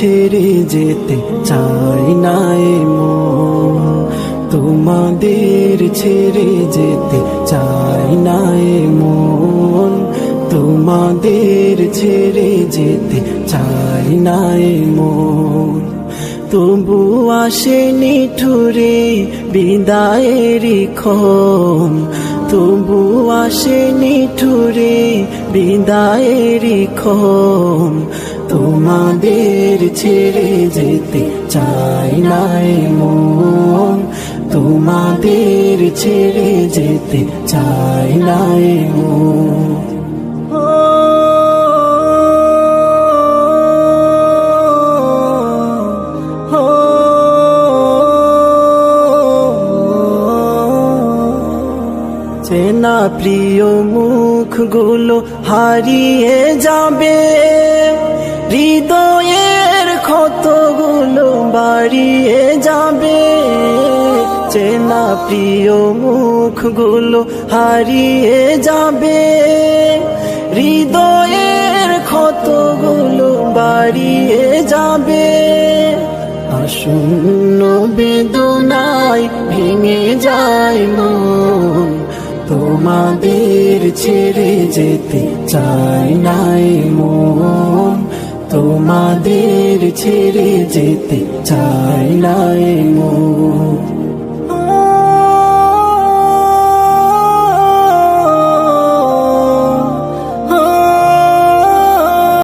ছেড়ে যেতে চাই না এ মন, তোমাদের ছেড়ে যেতে চাই না এ মন, তোমাদের ছেড়ে যেতে চাই না এ মন। তবু আসেনি ঠুরে বিদায়েরই ক্ষণ, তবু আসেনি ঠুরে বিদায়েরই ক্ষণ, তোমাদের ছেড়ে যেতে চাই না এ মন, তোমাদের ছেড়ে যেতে চাই না এ মন। চেনা প্রিয় মুখগুলো হারিয়ে যাবে, হৃদয়ের ক্ষতগুলো বাড়িয়ে যাবে। চেনা প্রিয় মুখগুলো হারিয়ে যাবে, হৃদয়ের ক্ষতগুলো বাড়িয়ে যাবে। আসন্ন বেদনায় ভেঙে যায় মন, তোমাদের ছেড়ে যেতে চাই না এ মন, তোমাদের ছেড়ে যেতে চাই না এ মন।